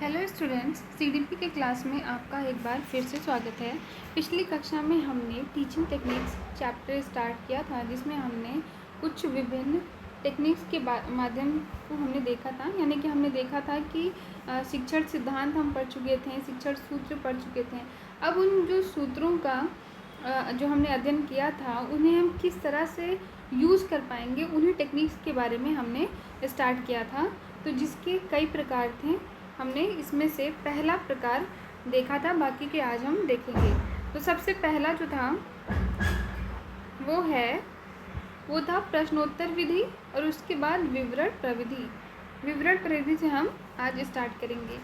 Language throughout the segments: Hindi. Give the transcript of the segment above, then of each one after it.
हेलो स्टूडेंट्स, सीडीपी के क्लास में आपका एक बार फिर से स्वागत है। पिछली कक्षा में हमने टीचिंग टेक्निक्स चैप्टर स्टार्ट किया था, जिसमें हमने कुछ विभिन्न टेक्निक्स के माध्यम को हमने देखा था। यानी कि हमने देखा था कि शिक्षण सिद्धांत हम पढ़ चुके थे, शिक्षण सूत्र पढ़ चुके थे। अब उन जो सूत्रों का जो हमने अध्ययन किया था, उन्हें हम किस तरह से यूज़ कर पाएंगे, उन्हीं टेक्निक्स के बारे में हमने स्टार्ट किया था। तो जिसके कई प्रकार थे, हमने इसमें से पहला प्रकार देखा था, बाकी के आज हम देखेंगे। तो सबसे पहला जो था वो था प्रश्नोत्तर विधि, और उसके बाद विवरण प्रविधि। विवरण प्रविधि से हम आज स्टार्ट करेंगे।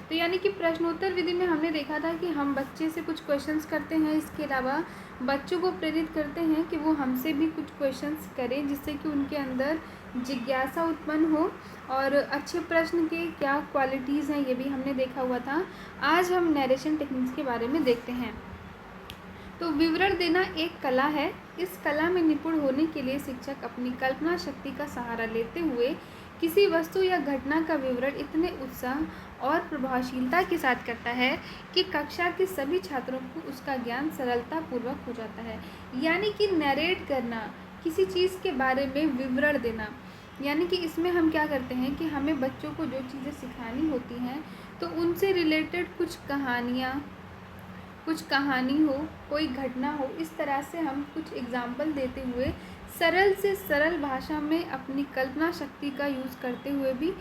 तो यानी कि प्रश्नोत्तर विधि में हमने देखा था कि हम बच्चे से कुछ क्वेश्चंस करते हैं, इसके अलावा बच्चों को प्रेरित करते हैं कि वो हमसे भी कुछ क्वेश्चंस करें, जिससे कि उनके अंदर जिज्ञासा उत्पन्न हो और अच्छे प्रश्न के क्या क्वालिटीज़ हैं, ये भी हमने देखा हुआ था। आज हम नरेशन टेक्निक्स के बारे में देखते हैं। तो विवरण देना एक कला है। इस कला में निपुण होने के लिए शिक्षक अपनी कल्पना शक्ति का सहारा लेते हुए किसी वस्तु या घटना का विवरण इतने उत्साह और प्रभावशीलता के साथ करता है कि कक्षा के सभी छात्रों को उसका ज्ञान सरलतापूर्वक हो जाता है। यानी कि नरेट करना, किसी चीज़ के बारे में विवरण देना। यानी कि इसमें हम क्या करते हैं कि हमें बच्चों को जो चीज़ें सिखानी होती हैं, तो उनसे रिलेटेड कुछ कहानी हो, कोई घटना हो, इस तरह से हम कुछ एग्जाम्पल देते हुए सरल से सरल भाषा में अपनी कल्पना शक्ति का यूज़ करते हुए भी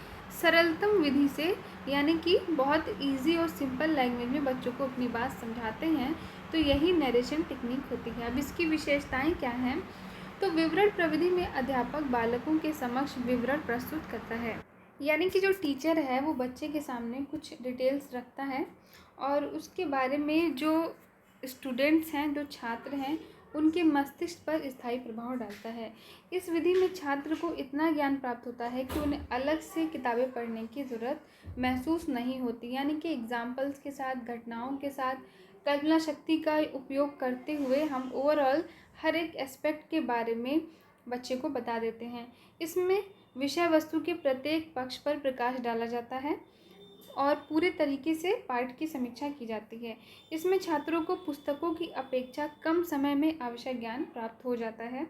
सरलतम विधि से, यानी कि बहुत इजी और सिंपल लैंग्वेज में बच्चों को अपनी बात समझाते हैं। तो यही नरेशन टेक्निक होती है। अब इसकी विशेषताएं क्या हैं? तो विवरण प्रविधि में अध्यापक बालकों के समक्ष विवरण प्रस्तुत करता है। यानी कि जो टीचर है वो बच्चे के सामने कुछ डिटेल्स रखता है और उसके बारे में जो स्टूडेंट्स हैं, जो छात्र हैं, उनके मस्तिष्क पर स्थायी प्रभाव डालता है। इस विधि में छात्र को इतना ज्ञान प्राप्त होता है कि उन्हें अलग से किताबें पढ़ने की ज़रूरत महसूस नहीं होती। यानी कि एग्जाम्पल्स के साथ, घटनाओं के साथ, कल्पना शक्ति का उपयोग करते हुए हम ओवरऑल हर एक एस्पेक्ट के बारे में बच्चे को बता देते हैं। इसमें विषय वस्तु के प्रत्येक पक्ष पर प्रकाश डाला जाता है और पूरे तरीके से पाठ की समीक्षा की जाती है। इसमें छात्रों को पुस्तकों की अपेक्षा कम समय में आवश्यक ज्ञान प्राप्त हो जाता है।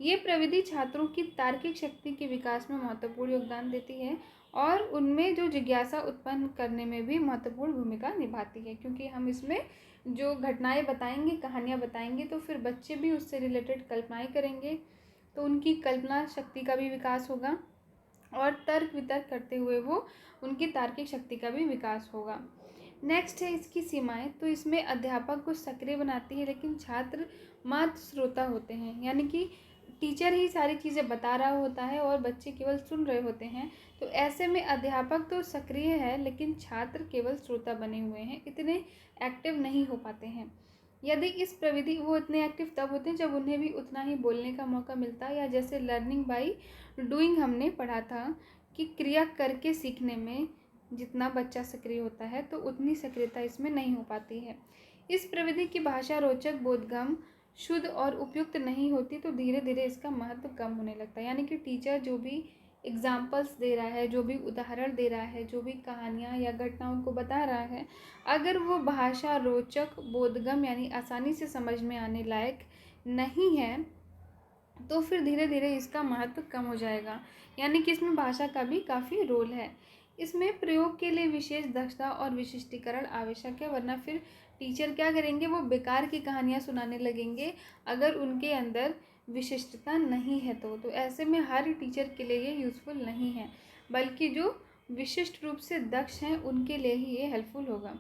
ये प्रविधि छात्रों की तार्किक शक्ति के विकास में महत्वपूर्ण योगदान देती है और उनमें जो जिज्ञासा उत्पन्न करने में भी महत्वपूर्ण भूमिका निभाती है, क्योंकि हम इसमें जो घटनाएं बताएंगे, कहानियाँ बताएंगे, तो फिर बच्चे भी उससे रिलेटेड कल्पनाएँ करेंगे, तो उनकी कल्पना शक्ति का भी विकास होगा और तर्क वितर्क करते हुए वो उनकी तार्किक शक्ति का भी विकास होगा। नेक्स्ट है इसकी सीमाएं। तो इसमें अध्यापक को सक्रिय बनाती है, लेकिन छात्र मात्र श्रोता होते हैं। यानी कि टीचर ही सारी चीज़ें बता रहा होता है और बच्चे केवल सुन रहे होते हैं। तो ऐसे में अध्यापक तो सक्रिय है, लेकिन छात्र केवल श्रोता बने हुए हैं, इतने एक्टिव नहीं हो पाते हैं। यदि इस प्रविधि वो इतने एक्टिव तब होते हैं जब उन्हें भी उतना ही बोलने का मौका मिलता है, या जैसे लर्निंग बाय डूइंग हमने पढ़ा था कि क्रिया करके सीखने में जितना बच्चा सक्रिय होता है, तो उतनी सक्रियता इसमें नहीं हो पाती है। इस प्रविधि की भाषा रोचक, बोधगम्य, शुद्ध और उपयुक्त नहीं होती, तो धीरे धीरे इसका महत्व कम होने लगता है। यानी कि टीचर जो भी एग्जाम्पल्स दे रहा है, जो भी उदाहरण दे रहा है, जो भी कहानियाँ या घटनाओं को बता रहा है, अगर वो भाषा रोचक, बोधगम्य यानी आसानी से समझ में आने लायक नहीं है, तो फिर धीरे धीरे इसका महत्व कम हो जाएगा। यानी कि इसमें भाषा का भी काफ़ी रोल है। इसमें प्रयोग के लिए विशेष दक्षता और विशिष्टीकरण आवश्यक है, वरना फिर टीचर क्या करेंगे, वो बेकार की कहानियाँ सुनाने लगेंगे अगर उनके अंदर विशिष्टता नहीं है। तो ऐसे में हर टीचर के लिए ये यूज़फुल नहीं है, बल्कि जो विशिष्ट रूप से दक्ष हैं उनके लिए ही ये हेल्पफुल होगा।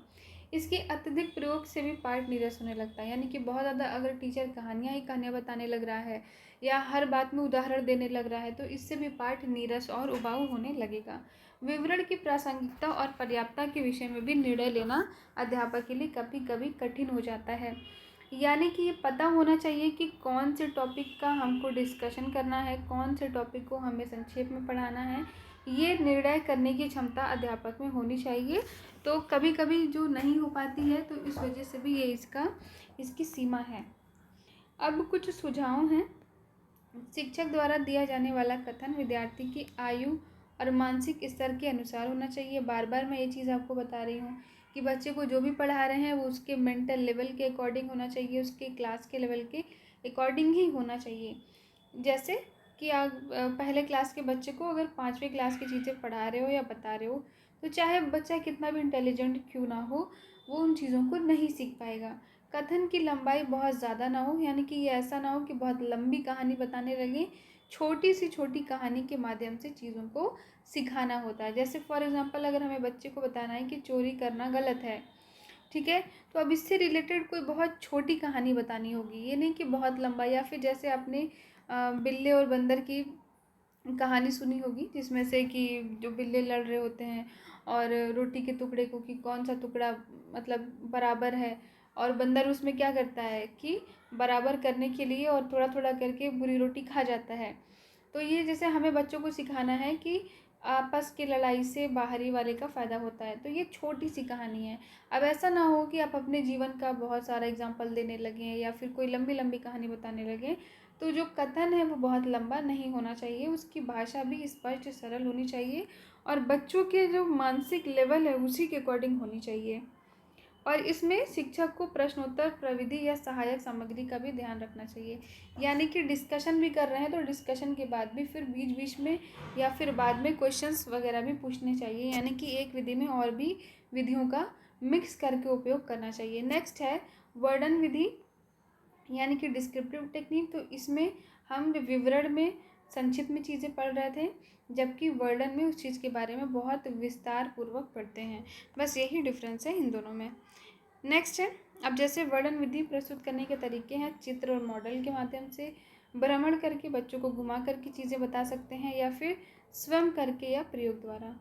इसके अत्यधिक प्रयोग से भी पाठ नीरस होने लगता है। यानी कि बहुत ज़्यादा अगर टीचर कहानियाँ ही कहानियाँ बताने लग रहा है या हर बात में उदाहरण देने लग रहा है, तो इससे भी पाठ नीरस और उबाऊ होने लगेगा। विवरण की प्रासंगिकता और पर्याप्तता के विषय में भी निर्णय लेना अध्यापक के लिए कभी कभी कठिन हो जाता है। यानी कि ये पता होना चाहिए कि कौन से टॉपिक का हमको डिस्कशन करना है, कौन से टॉपिक को हमें संक्षेप में पढ़ाना है, ये निर्णय करने की क्षमता अध्यापक में होनी चाहिए। तो कभी कभी जो नहीं हो पाती है, तो इस वजह से भी ये इसकी सीमा है। अब कुछ सुझाव हैं। शिक्षक द्वारा दिया जाने वाला कथन विद्यार्थी की आयु और मानसिक स्तर के अनुसार होना चाहिए। बार बार मैं ये चीज़ आपको बता रही हूँ कि बच्चे को जो भी पढ़ा रहे हैं वो उसके मेंटल लेवल के अकॉर्डिंग होना चाहिए, उसके क्लास के लेवल के अकॉर्डिंग ही होना चाहिए। जैसे कि आप पहले क्लास के बच्चे को अगर 5वीं क्लास की चीज़ें पढ़ा रहे हो या बता रहे हो, तो चाहे बच्चा कितना भी इंटेलिजेंट क्यों ना हो, वो उन चीज़ों को नहीं सीख पाएगा। कथन की लंबाई बहुत ज़्यादा ना हो, यानी कि ये ऐसा ना हो कि बहुत लंबी कहानी बताने लगे। छोटी सी छोटी कहानी के माध्यम से चीज़ों को सिखाना होता है। जैसे फॉर एग्जांपल अगर हमें बच्चे को बताना है कि चोरी करना गलत है, ठीक है, तो अब इससे रिलेटेड कोई बहुत छोटी कहानी बतानी होगी, ये नहीं कि बहुत लंबा। या फिर जैसे आपने बिल्ली और बंदर की कहानी सुनी होगी, जिसमें से कि जो बिल्ले लड़ रहे होते हैं और रोटी के टुकड़े को कि कौन सा टुकड़ा मतलब बराबर है, और बंदर उसमें क्या करता है कि बराबर करने के लिए और थोड़ा थोड़ा करके बुरी रोटी खा जाता है। तो ये जैसे हमें बच्चों को सिखाना है कि आपस की लड़ाई से बाहरी वाले का फ़ायदा होता है। तो ये छोटी सी कहानी है। अब ऐसा ना हो कि आप अपने जीवन का बहुत सारा एग्जाम्पल देने लगें या फिर कोई लंबी लंबी कहानी बताने लगें। तो जो कथन है वो बहुत लंबा नहीं होना चाहिए, उसकी भाषा भी स्पष्ट सरल होनी चाहिए और बच्चों के जो मानसिक लेवल है उसी के अकॉर्डिंग होनी चाहिए। और इसमें शिक्षक को प्रश्नोत्तर प्रविधि या सहायक सामग्री का भी ध्यान रखना चाहिए। यानी कि डिस्कशन भी कर रहे हैं तो डिस्कशन के बाद भी फिर बीच बीच में या फिर बाद में क्वेश्चंस वगैरह भी पूछने चाहिए। यानी कि एक विधि में और भी विधियों का मिक्स करके उपयोग करना चाहिए। नेक्स्ट है वर्णन विधि, यानी कि डिस्क्रिप्टिव टेक्निक। तो इसमें हम विवरण में संक्षिप्त में चीज़ें पढ़ रहे थे, जबकि वर्णन में उस चीज़ के बारे में बहुत विस्तार पूर्वक पढ़ते हैं। बस यही डिफरेंस है इन दोनों में। नेक्स्ट है, अब जैसे वर्णन विधि प्रस्तुत करने के तरीके हैं चित्र और मॉडल के माध्यम से, भ्रमण करके बच्चों को घुमा करके चीज़ें बता सकते हैं, या फिर स्वयं करके या प्रयोग द्वारा।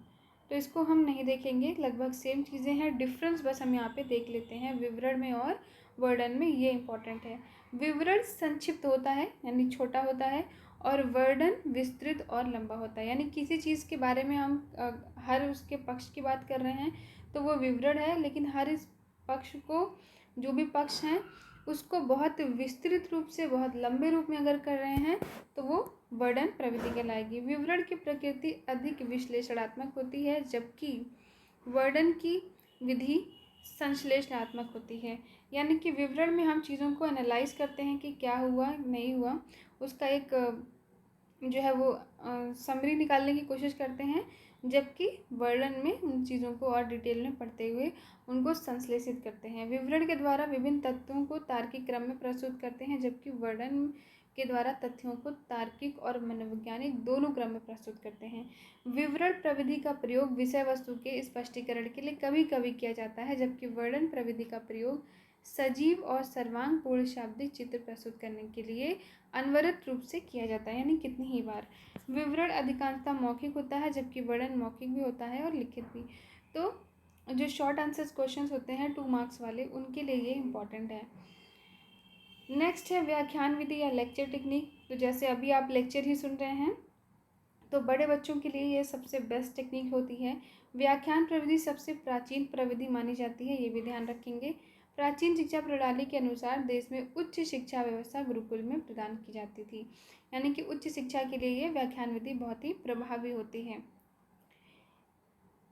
तो इसको हम नहीं देखेंगे, लगभग सेम चीज़ें हैं, डिफरेंस बस हम यहाँ पे देख लेते हैं विवरण में और वर्णन में, ये इंपॉर्टेंट है। विवरण संक्षिप्त होता है यानी छोटा होता है, और वर्णन विस्तृत और लंबा होता है। यानी किसी चीज़ के बारे में हम हर उसके पक्ष की बात कर रहे हैं तो वो विवरण है, लेकिन हर इस पक्ष को, जो भी पक्ष हैं उसको बहुत विस्तृत रूप से बहुत लंबे रूप में अगर कर रहे हैं तो वो वर्णन प्रविधि कहलाएगी। विवरण की प्रकृति अधिक विश्लेषणात्मक होती है, जबकि वर्णन की विधि संश्लेषणात्मक होती है। यानी कि विवरण में हम चीज़ों को एनालाइज करते हैं कि क्या हुआ नहीं हुआ, उसका एक जो है वो समरी निकालने की कोशिश करते हैं, जबकि वर्णन में उन चीज़ों को और डिटेल में पढ़ते हुए उनको संश्लेषित करते हैं। विवरण के द्वारा विभिन्न तत्वों को तार्किक क्रम में प्रस्तुत करते हैं, जबकि वर्णन के द्वारा तथ्यों को तार्किक और मनोवैज्ञानिक दोनों क्रम में प्रस्तुत करते हैं। विवरण प्रविधि का प्रयोग विषय वस्तु के स्पष्टीकरण के लिए कभी कभी किया जाता है, जबकि वर्णन प्रविधि का प्रयोग सजीव और सर्वांगपूर्ण शाब्दिक चित्र प्रस्तुत करने के लिए अनवरत रूप से किया जाता है, यानी कितनी ही बार। विवरण अधिकांशतः मौखिक होता है, जबकि वर्णन मौखिक भी होता है और लिखित भी। तो जो शॉर्ट आंसर्स क्वेश्चंस होते हैं 2 मार्क्स वाले, उनके लिए ये इंपॉर्टेंट है। नेक्स्ट है व्याख्यान विधि या लेक्चर टेक्निक। तो जैसे अभी आप लेक्चर ही सुन रहे हैं, तो बड़े बच्चों के लिए ये सबसे बेस्ट टेक्निक होती है। व्याख्यान प्रविधि सबसे प्राचीन प्रविधि मानी जाती है, ये भी ध्यान रखेंगे। प्राचीन शिक्षा प्रणाली के अनुसार देश में उच्च शिक्षा व्यवस्था गुरुकुल में प्रदान की जाती थी, यानी कि उच्च शिक्षा के लिए ये व्याख्यान विधि बहुत ही प्रभावी होती है।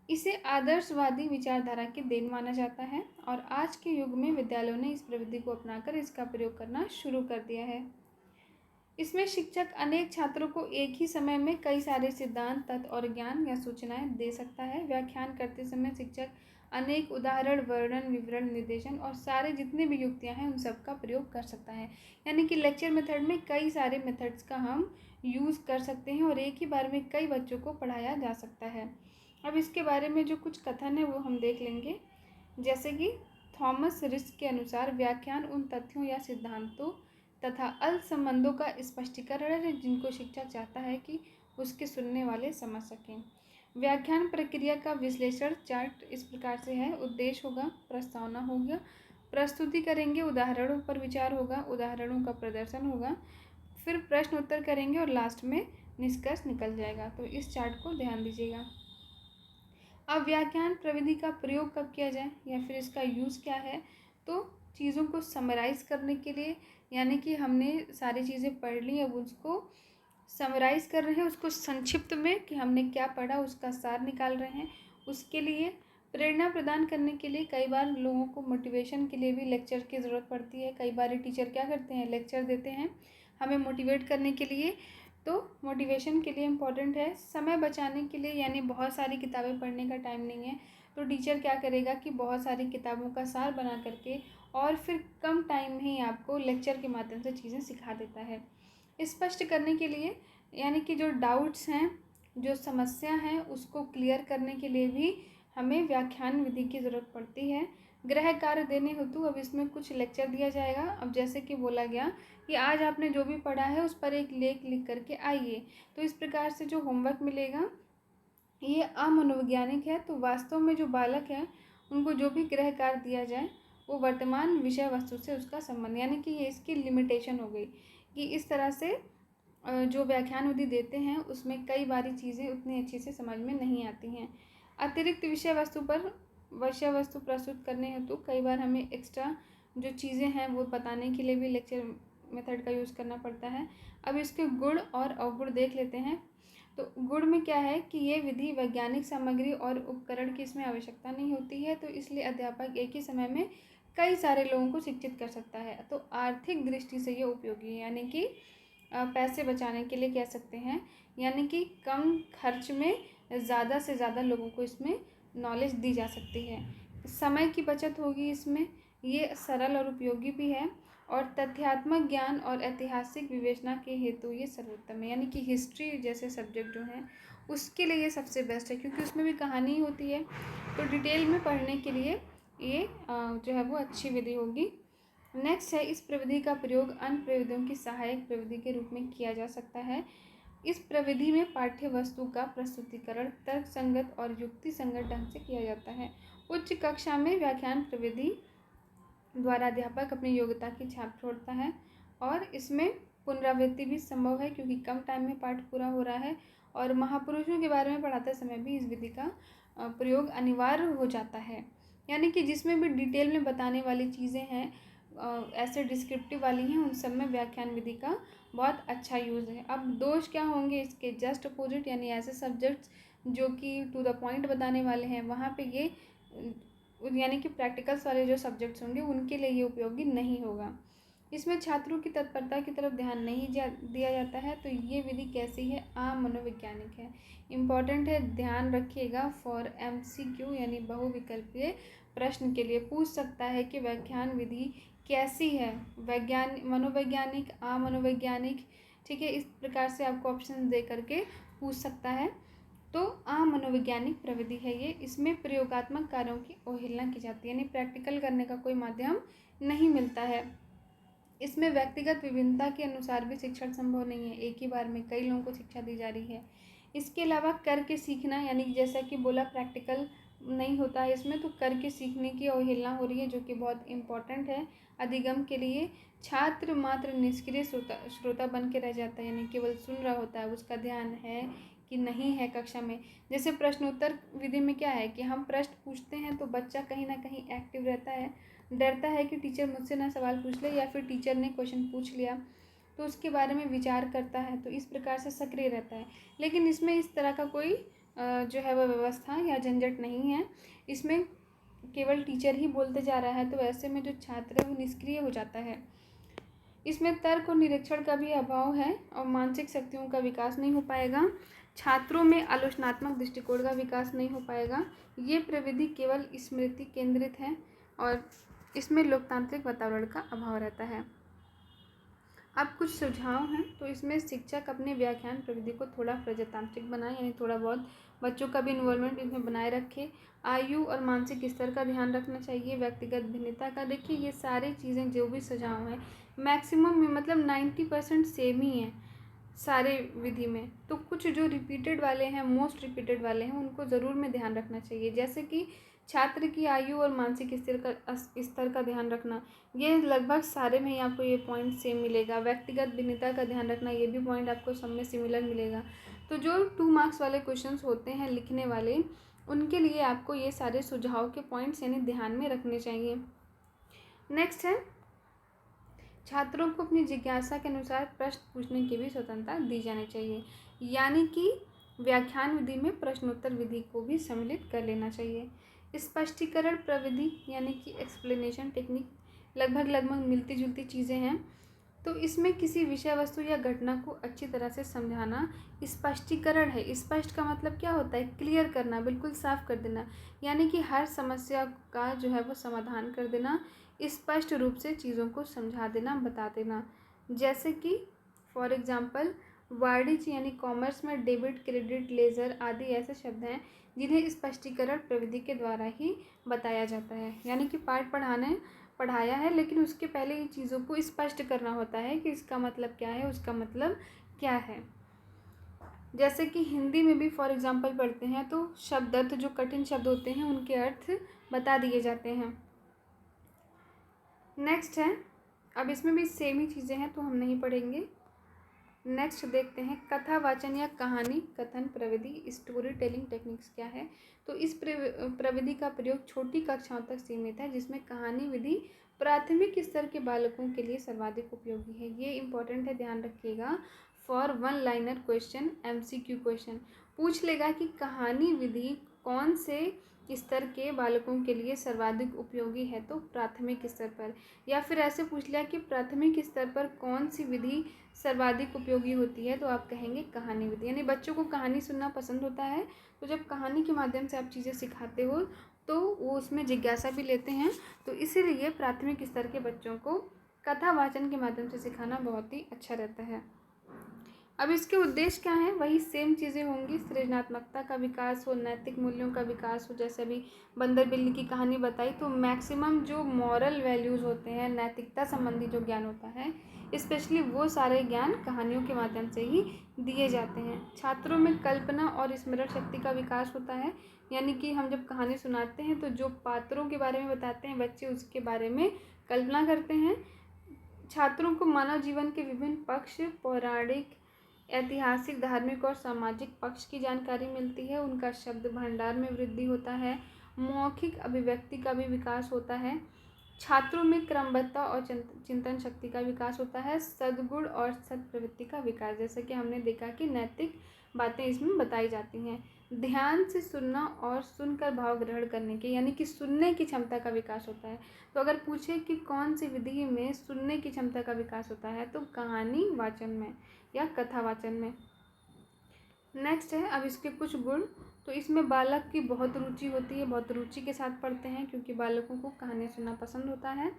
इसे आदर्शवादी विचारधारा की देन माना जाता है, और आज के युग में विद्यालयों ने इस प्रविधि को अपनाकर इसका प्रयोग करना शुरू कर दिया है। इसमें शिक्षक अनेक छात्रों को एक ही समय में कई सारे सिद्धांत, तत्व और ज्ञान या सूचनाएं दे सकता है। व्याख्यान करते समय शिक्षक अनेक उदाहरण, वर्णन, विवरण, निर्देशन और सारे जितने भी युक्तियां हैं उन सब का प्रयोग कर सकता है। यानी कि लेक्चर मेथड में कई सारे मेथड्स का हम यूज़ कर सकते हैं और एक ही बार में कई बच्चों को पढ़ाया जा सकता है। अब इसके बारे में जो कुछ कथन है वो हम देख लेंगे। जैसे कि थॉमस रिस्क के अनुसार व्याख्यान उन तथ्यों या सिद्धांतों तथा अल संबंधों का स्पष्टीकरण है जिनको शिक्षक चाहता है कि उसके सुनने वाले समझ सकें। व्याख्यान प्रक्रिया का विश्लेषण चार्ट इस प्रकार से है। उद्देश्य होगा, प्रस्तावना होगा, प्रस्तुति करेंगे, उदाहरणों पर विचार होगा, उदाहरणों का प्रदर्शन होगा, फिर प्रश्न उत्तर करेंगे और लास्ट में निष्कर्ष निकल जाएगा। तो इस चार्ट को ध्यान दीजिएगा। अब व्याख्यान प्रविधि का प्रयोग कब किया जाए या फिर इसका यूज़ क्या है, तो चीज़ों को समराइज़ करने के लिए, यानी कि हमने सारी चीज़ें पढ़ ली, अब उसको समराइज़ कर रहे हैं उसको संक्षिप्त में कि हमने क्या पढ़ा उसका सार निकाल रहे हैं। उसके लिए प्रेरणा प्रदान करने के लिए कई बार लोगों को मोटिवेशन के लिए भी लेक्चर की ज़रूरत पड़ती है। कई बार टीचर क्या करते हैं, लेक्चर देते हैं हमें मोटिवेट करने के लिए, तो मोटिवेशन के लिए इम्पॉर्टेंट है। समय बचाने के लिए, यानी बहुत सारी किताबें पढ़ने का टाइम नहीं है तो टीचर क्या करेगा कि बहुत सारी किताबों का सार बना करके और फिर कम टाइम में ही आपको लेक्चर के माध्यम से चीज़ें सिखा देता है। स्पष्ट करने के लिए, यानी कि जो डाउट्स हैं, जो समस्या हैं, उसको क्लियर करने के लिए भी हमें व्याख्यान विधि की ज़रूरत पड़ती है। गृह कार्य देने हेतु अब इसमें कुछ लेक्चर दिया जाएगा। अब जैसे कि बोला गया कि आज आपने जो भी पढ़ा है उस पर एक लेख लिख करके आइए, तो इस प्रकार से जो होमवर्क मिलेगा ये अमनोवैज्ञानिक है। तो वास्तव में जो बालक है उनको जो भी गृह कार्य दिया जाए वो वर्तमान विषय वस्तु से उसका संबंध, यानी कि ये इसकी लिमिटेशन हो गई कि इस तरह से जो व्याख्यान विधि देते हैं उसमें कई बारी चीज़ें उतनी अच्छी से समझ में नहीं आती हैं। अतिरिक्त विषय वस्तु प्रस्तुत करने हेतु कई बार हमें एक्स्ट्रा जो चीज़ें हैं वो बताने के लिए भी लेक्चर मेथड का यूज़ करना पड़ता है। अब इसके गुण और अवगुण देख लेते हैं। तो गुण में क्या है कि ये विधि वैज्ञानिक सामग्री और उपकरण की इसमें आवश्यकता नहीं होती है, तो इसलिए अध्यापक एक ही समय में कई सारे लोगों को शिक्षित कर सकता है। तो आर्थिक दृष्टि से ये उपयोगी है, यानी कि पैसे बचाने के लिए कह सकते हैं, यानी कि कम खर्च में ज़्यादा से ज़्यादा लोगों को इसमें नॉलेज दी जा सकती है। समय की बचत होगी इसमें, ये सरल और उपयोगी भी है, और तथ्यात्मक ज्ञान और ऐतिहासिक विवेचना के हेतु ये सर्वोत्तम है। यानी कि हिस्ट्री जैसे सब्जेक्ट जो हैं उसके लिए ये सबसे बेस्ट है, क्योंकि उसमें भी कहानी होती है, तो डिटेल में पढ़ने के लिए ये जो है वो अच्छी विधि होगी। नेक्स्ट है, इस प्रविधि का प्रयोग अन्य प्रविधियों की सहायक प्रविधि के रूप में किया जा सकता है। इस प्रविधि में पाठ्य वस्तु का प्रस्तुतिकरण तर्कसंगत और युक्ति संगत ढंग से किया जाता है। उच्च कक्षा में व्याख्यान प्रविधि द्वारा अध्यापक अपनी योग्यता की छाप छोड़ता है, और इसमें पुनरावृत्ति भी संभव है क्योंकि कम टाइम में पाठ पूरा हो रहा है, और महापुरुषों के बारे में पढ़ाते समय भी इस विधि का प्रयोग अनिवार्य हो जाता है। यानी कि जिसमें भी डिटेल में बताने वाली चीज़ें हैं, ऐसे डिस्क्रिप्टिव वाली हैं, उन सब में व्याख्यान विधि का बहुत अच्छा यूज़ है। अब दोष क्या होंगे इसके जस्ट अपोजिट, यानी ऐसे सब्जेक्ट्स जो कि टू द पॉइंट बताने वाले हैं वहाँ पे ये यानी कि प्रैक्टिकल्स वाले जो सब्जेक्ट्स होंगे उनके लिए ये उपयोगी नहीं होगा। इसमें छात्रों की तत्परता की तरफ ध्यान नहीं दिया जाता है, तो ये विधि कैसी है, अमनोवैज्ञानिक है। इम्पॉर्टेंट है, ध्यान रखिएगा फॉर MCQ यानी बहुविकल्पीय प्रश्न के लिए पूछ सकता है कि व्याख्यान विधि कैसी है, मनोवैज्ञानिक, अमनोवैज्ञानिक, ठीक है, इस प्रकार से आपको ऑप्शन दे करके पूछ सकता है। तो अमनोवैज्ञानिक प्रविधि है ये, इसमें प्रयोगात्मक कार्यों की अवहेलना की जाती है, यानी प्रैक्टिकल करने का कोई माध्यम नहीं मिलता है। इसमें व्यक्तिगत विभिन्नता के अनुसार भी शिक्षण संभव नहीं है, एक ही बार में कई लोगों को शिक्षा दी जा रही है। इसके अलावा करके सीखना, यानी जैसा कि बोला प्रैक्टिकल नहीं होता है इसमें, तो करके सीखने की अवहेलना हो रही है, जो कि बहुत इम्पॉर्टेंट है अधिगम के लिए। छात्र मात्र निष्क्रिय श्रोता बन के रह जाता है, यानी केवल सुन रहा होता है, उसका ध्यान है कि नहीं है कक्षा में। जैसे प्रश्नोत्तर विधि में क्या है कि हम प्रश्न पूछते हैं तो बच्चा कहीं ना कहीं एक्टिव रहता है, डरता है कि टीचर मुझसे ना सवाल पूछ ले, या फिर टीचर ने क्वेश्चन पूछ लिया तो उसके बारे में विचार करता है, तो इस प्रकार से सक्रिय रहता है। लेकिन इसमें इस तरह का कोई जो है वह व्यवस्था या झंझट नहीं है, इसमें केवल टीचर ही बोलते जा रहा है, तो ऐसे में जो छात्र है वो निष्क्रिय हो जाता है। इसमें तर्क और निरीक्षण का भी अभाव है और मानसिक शक्तियों का विकास नहीं हो पाएगा, छात्रों में आलोचनात्मक दृष्टिकोण का विकास नहीं हो पाएगा। ये प्रविधि केवल स्मृति केंद्रित है और इसमें लोकतांत्रिक वातावरण का अभाव रहता है। अब कुछ सुझाव हैं, तो इसमें शिक्षक अपने व्याख्यान प्रविधि को थोड़ा प्रजातांत्रिक बनाए, यानी थोड़ा बहुत बच्चों का भी इन्वॉल्वमेंट इसमें बनाए रखे। आयु और मानसिक स्तर का ध्यान रखना चाहिए, व्यक्तिगत भिन्नता का। देखिए ये सारी चीज़ें जो भी सुझाव हैं मैक्सिमम में मतलब 90% सेम ही हैं सारे विधि में, तो कुछ जो रिपीटेड वाले हैं, मोस्ट रिपीटेड वाले हैं, उनको ज़रूर में ध्यान रखना चाहिए। जैसे कि छात्र की आयु और मानसिक स्तर का ध्यान रखना, ये लगभग सारे में ही आपको ये पॉइंट सेम मिलेगा। व्यक्तिगत भिन्नता का ध्यान रखना, ये भी पॉइंट आपको सब में सिमिलर मिलेगा। तो जो 2 मार्क्स वाले क्वेश्चंस होते हैं लिखने वाले, उनके लिए आपको ये सारे सुझाव के पॉइंट्स यानी ध्यान में रखने चाहिए। नेक्स्ट है छात्रों को अपनी जिज्ञासा के अनुसार प्रश्न पूछने की भी स्वतंत्रता दी जानी चाहिए, यानी कि व्याख्यान विधि में प्रश्नोत्तर विधि को भी सम्मिलित कर लेना चाहिए। स्पष्टीकरण प्रविधि यानी कि एक्सप्लेनेशन टेक्निक लगभग मिलती जुलती चीज़ें हैं। तो इसमें किसी विषय वस्तु या घटना को अच्छी तरह से समझाना स्पष्टीकरण है। स्पष्ट का मतलब क्या होता है? क्लियर करना, बिल्कुल साफ कर देना, यानी कि हर समस्या का जो है वो समाधान कर देना, स्पष्ट रूप से चीज़ों को समझा देना, बता देना। जैसे कि फॉर एग्जांपल वाणिज्य यानी कॉमर्स में डेबिट, क्रेडिट, लेजर आदि ऐसे शब्द हैं जिन्हें स्पष्टीकरण प्रविधि के द्वारा ही बताया जाता है। यानी कि पाठ पढ़ाया है, लेकिन उसके पहले इन चीज़ों को स्पष्ट करना होता है कि इसका मतलब क्या है, उसका मतलब क्या है। जैसे कि हिंदी में भी फॉर एग्जांपल पढ़ते हैं तो शब्द अर्थ, जो कठिन शब्द होते हैं उनके अर्थ बता दिए जाते हैं। नेक्स्ट है, अब इसमें भी सेम ही चीज़ें हैं तो हम नहीं पढ़ेंगे। नेक्स्ट देखते हैं कथा वाचन या कहानी कथन प्रविधि, स्टोरी टेलिंग टेक्निक्स क्या है। तो इस प्रविधि का प्रयोग छोटी कक्षाओं तक सीमित है, जिसमें कहानी विधि प्राथमिक स्तर के बालकों के लिए सर्वाधिक उपयोगी है। ये इंपॉर्टेंट है, ध्यान रखिएगा। For one liner question, MCQ question पूछ लेगा कि कहानी विधि कौन से स्तर के बालकों के लिए सर्वाधिक उपयोगी है, तो प्राथमिक स्तर पर। या फिर ऐसे पूछ लिया कि प्राथमिक स्तर पर कौन सी विधि सर्वाधिक उपयोगी होती है, तो आप कहेंगे कहानी विधि। यानी बच्चों को कहानी सुनना पसंद होता है, तो जब कहानी के माध्यम से आप चीज़ें सिखाते हो तो वो उसमें जिज्ञासा भी लेते हैं। तो इसीलिए प्राथमिक स्तर के बच्चों को कथा वाचन के माध्यम से सिखाना बहुत ही अच्छा रहता है। अब इसके उद्देश्य क्या हैं? वही सेम चीज़ें होंगी, सृजनात्मकता का विकास हो, नैतिक मूल्यों का विकास हो। जैसे अभी बंदर बिल्ली की कहानी बताई, तो मैक्सिमम जो मॉरल वैल्यूज़ होते हैं, नैतिकता संबंधी जो ज्ञान होता है, स्पेशली वो सारे ज्ञान कहानियों के माध्यम से ही दिए जाते हैं। छात्रों में कल्पना और स्मरण शक्ति का विकास होता है, यानी कि हम जब कहानी सुनाते हैं तो जो पात्रों के बारे में बताते हैं बच्चे, उसके बारे में कल्पना करते हैं। छात्रों को मानव जीवन के विभिन्न पक्ष, पौराणिक, ऐतिहासिक, धार्मिक और सामाजिक पक्ष की जानकारी मिलती है। उनका शब्द भंडार में वृद्धि होता है। मौखिक अभिव्यक्ति का भी विकास होता है। छात्रों में क्रमबद्धता और चिंतन शक्ति का विकास होता है। सद्गुण और सत्प्रवृत्ति का विकास, जैसे कि हमने देखा कि नैतिक बातें इसमें बताई जाती हैं। ध्यान से सुनना और सुनकर भाव ग्रहण करने के, यानी कि सुनने की क्षमता का विकास होता है। तो अगर पूछे कि कौन सी विधि में सुनने की क्षमता का विकास होता है, तो कहानी वाचन में या कथा वाचन में। नेक्स्ट है, अब इसके कुछ गुण। तो इसमें बालक की बहुत रुचि होती है, बहुत रुचि के साथ पढ़ते हैं, क्योंकि बालकों को कहानी सुनना पसंद होता है।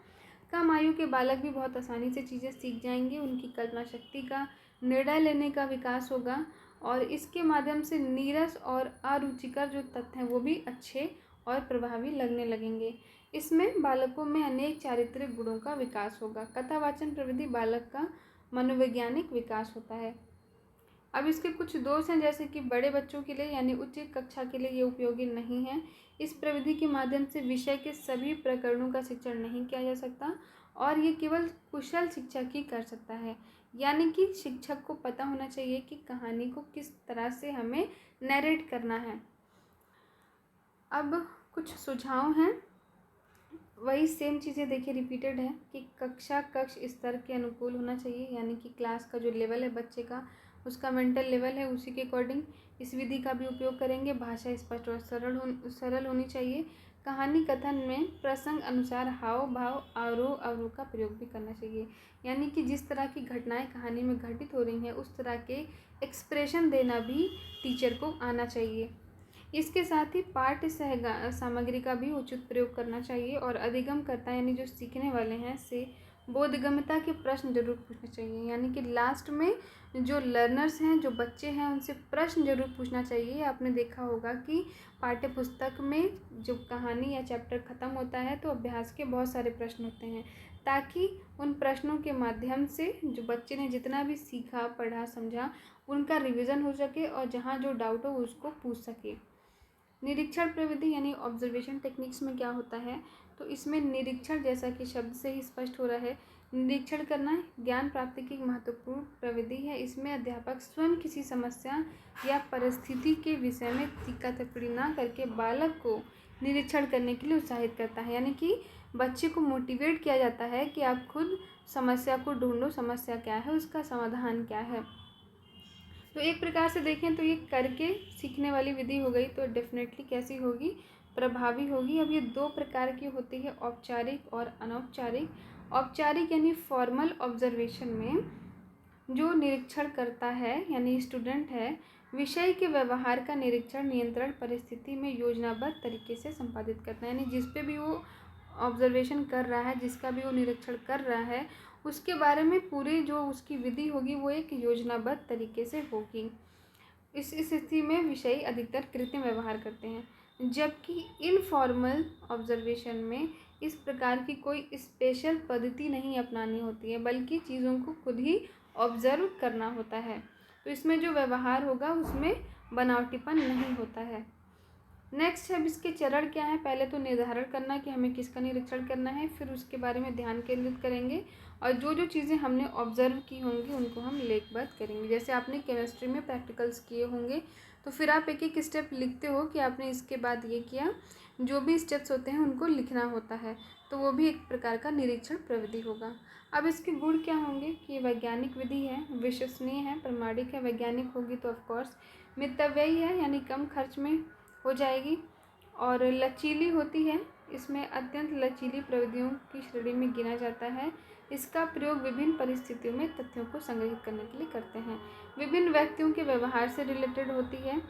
कम आयु के बालक भी बहुत आसानी से चीज़ें सीख जाएंगे। उनकी कल्पना शक्ति का, निर्णय लेने का विकास होगा, और इसके माध्यम से नीरस और अरुचिकर जो तथ्य हैं वो भी अच्छे और प्रभावी लगने लगेंगे। इसमें बालकों में अनेक चारित्रिक गुणों का विकास होगा। कथावाचन प्रविधि बालक का मनोवैज्ञानिक विकास होता है। अब इसके कुछ दोष हैं, जैसे कि बड़े बच्चों के लिए यानी उच्च कक्षा के लिए ये उपयोगी नहीं है। इस प्रविधि के माध्यम से विषय के सभी प्रकरणों का शिक्षण नहीं किया जा सकता, और ये केवल कुशल शिक्षक ही कर सकता है। यानी कि शिक्षक को पता होना चाहिए कि कहानी को किस तरह से हमें नैरेट करना है। अब कुछ सुझाव हैं, वही सेम चीज़ें देखिए रिपीटेड है कि कक्ष स्तर के अनुकूल होना चाहिए, यानी कि क्लास का जो लेवल है बच्चे का, उसका मेंटल लेवल है, उसी के अकॉर्डिंग इस विधि का भी उपयोग करेंगे। भाषा स्पष्ट और सरल होनी चाहिए। कहानी कथन में प्रसंग अनुसार हाव भाव, आरोह अवरोह का प्रयोग भी करना चाहिए, यानी कि जिस तरह की घटनाएं कहानी में घटित हो रही हैं उस तरह के एक्सप्रेशन देना भी टीचर को आना चाहिए। इसके साथ ही पाठ्य सामग्री का भी उचित प्रयोग करना चाहिए, और अधिगमकर्ता यानी जो सीखने वाले हैं से बोधगम्यता के प्रश्न जरूर पूछने चाहिए। यानी कि लास्ट में जो लर्नर्स हैं, जो बच्चे हैं, उनसे प्रश्न जरूर पूछना चाहिए। आपने देखा होगा कि पाठ्य पुस्तक में जब कहानी या चैप्टर ख़त्म होता है तो अभ्यास के बहुत सारे प्रश्न होते हैं, ताकि उन प्रश्नों के माध्यम से जो बच्चे ने जितना भी सीखा, पढ़ा, समझा, उनका रिविज़न हो सके और जहाँ जो डाउट हो उसको पूछ सके। निरीक्षण प्रविधि यानी ऑब्जर्वेशन टेक्निक्स में क्या होता है, तो इसमें निरीक्षण, जैसा कि शब्द से ही स्पष्ट हो रहा है, निरीक्षण करना ज्ञान प्राप्ति की महत्वपूर्ण प्रविधि है। इसमें अध्यापक स्वयं किसी समस्या या परिस्थिति के विषय में टीका टिप्पणी न करके बालक को निरीक्षण करने के लिए उत्साहित करता है। यानी कि बच्चे को मोटिवेट किया जाता है कि आप खुद समस्या को ढूंढो, समस्या क्या है, उसका समाधान क्या है। तो एक प्रकार से देखें तो ये करके सीखने वाली विधि हो गई। तो डेफिनेटली कैसी होगी, प्रभावी होगी। अब ये दो प्रकार की होती है, औपचारिक और अनौपचारिक। औपचारिक यानी फॉर्मल ऑब्जर्वेशन में जो निरीक्षण करता है यानी स्टूडेंट है, विषय के व्यवहार का निरीक्षण नियंत्रण परिस्थिति में योजनाबद्ध तरीके से संपादित करता है। यानी जिस पे भी वो ऑब्जर्वेशन कर रहा है, जिसका भी वो निरीक्षण कर रहा है, उसके बारे में पूरी जो उसकी विधि होगी वो एक योजनाबद्ध तरीके से होगी। इस स्थिति में विषयी अधिकतर कृत्रिम व्यवहार करते हैं, जबकि इनफॉर्मल ऑब्जर्वेशन में इस प्रकार की कोई स्पेशल पद्धति नहीं अपनानी होती है, बल्कि चीज़ों को खुद ही ऑब्जर्व करना होता है। तो इसमें जो व्यवहार होगा उसमें बनावटीपन नहीं होता है। नेक्स्ट है, अब इसके चरण क्या है। पहले तो निर्धारण करना कि हमें किसका निरीक्षण करना है, फिर उसके बारे में ध्यान केंद्रित करेंगे और जो जो चीज़ें हमने ऑब्जर्व की होंगी उनको हम लेखबद्ध करेंगे। जैसे आपने केमिस्ट्री में प्रैक्टिकल्स किए होंगे तो फिर आप एक एक स्टेप लिखते हो कि आपने इसके बाद ये किया, जो भी स्टेप्स होते हैं उनको लिखना होता है। तो वो भी एक प्रकार का निरीक्षण प्रविधि होगा। अब इसके गुण क्या होंगे कि वैज्ञानिक विधि है, विश्वसनीय है, प्रामाणिक है। वैज्ञानिक होगी तो ऑफकोर्स मितव्ययी है, यानी कम खर्च में हो जाएगी, और लचीली होती है, इसमें अत्यंत लचीली प्रविधियों की श्रेणी में गिना जाता है। इसका प्रयोग विभिन्न परिस्थितियों में तथ्यों को संग्रहित करने के लिए करते हैं। विभिन्न व्यक्तियों के व्यवहार से रिलेटेड होती है।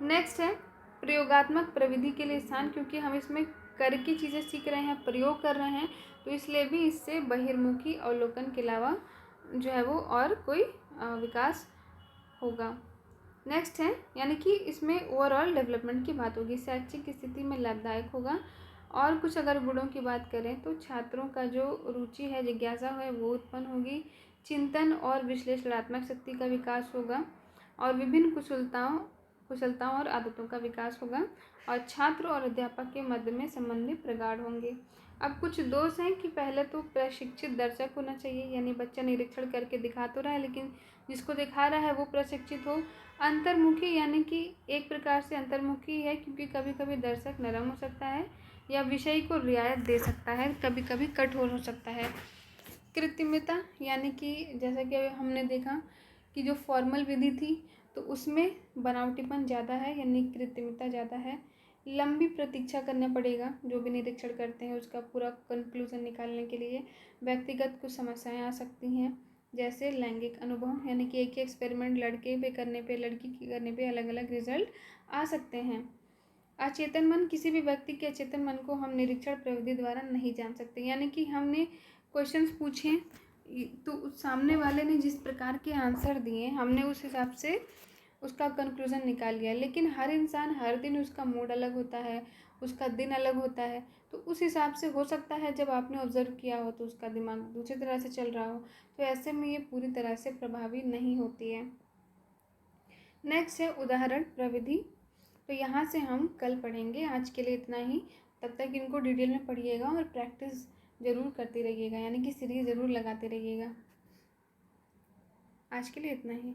नेक्स्ट है प्रयोगात्मक प्रविधि के लिए स्थान, क्योंकि हम इसमें करके चीज़ें सीख रहे हैं, प्रयोग कर रहे हैं, तो इसलिए भी इससे बहिर्मुखी अवलोकन के अलावा जो है वो और कोई विकास होगा। नेक्स्ट है, यानी कि इसमें ओवरऑल डेवलपमेंट की बात होगी, शैक्षिक स्थिति में लाभदायक होगा। और कुछ अगर गुणों की बात करें तो छात्रों का जो रुचि है, जिज्ञासा है, वो उत्पन्न होगी। चिंतन और विश्लेषणात्मक शक्ति का विकास होगा और विभिन्न कुशलताओं और आदतों का विकास होगा और छात्र और अध्यापक के मध्य में संबंध प्रगाढ़ होंगे। अब कुछ दोष हैं कि पहले तो प्रशिक्षित दर्शक होना चाहिए, यानी बच्चा निरीक्षण करके दिखा तो रहा है लेकिन जिसको दिखा रहा है वो प्रशिक्षित हो। अंतर्मुखी, यानी कि एक प्रकार से अंतर्मुखी है, क्योंकि कभी कभी दर्शक नरम हो सकता है या विषय को रियायत दे सकता है, कभी कभी कठोर हो सकता है। कृत्रिमता, यानी कि जैसा कि हमने देखा कि जो फॉर्मल विधि थी तो उसमें बनावटीपन ज़्यादा है, यानी कृत्रिमता ज़्यादा है। लंबी प्रतीक्षा करना पड़ेगा, जो भी निरीक्षण करते हैं उसका पूरा कंक्लूजन निकालने के लिए। व्यक्तिगत कुछ समस्याएं आ सकती हैं, जैसे लैंगिक अनुभव, यानी कि एक ही एक्सपेरिमेंट लड़के पे करने पे लड़की के करने पे अलग अलग रिजल्ट आ सकते हैं। अचेतन मन, किसी भी व्यक्ति के अचेतन मन को हम निरीक्षण प्रविधि द्वारा नहीं जान सकते, यानी कि हमने क्वेश्चंस पूछे तो सामने वाले ने जिस प्रकार के आंसर दिए हमने उस हिसाब से उसका कंक्लूजन निकाल लिया, लेकिन हर इंसान हर दिन उसका मूड अलग होता है, उसका दिन अलग होता है, तो उस हिसाब से हो सकता है जब आपने ऑब्जर्व किया हो तो उसका दिमाग दूसरी तरह से चल रहा हो, तो ऐसे में ये पूरी तरह से प्रभावी नहीं होती है। नेक्स्ट है उदाहरण प्रविधि, तो यहाँ से हम कल पढ़ेंगे। आज के लिए इतना ही, तब तक इनको डिटेल में पढ़िएगा और प्रैक्टिस ज़रूर करते रहिएगा, यानी कि सीरीज ज़रूर लगाते रहिएगा। आज के लिए इतना ही।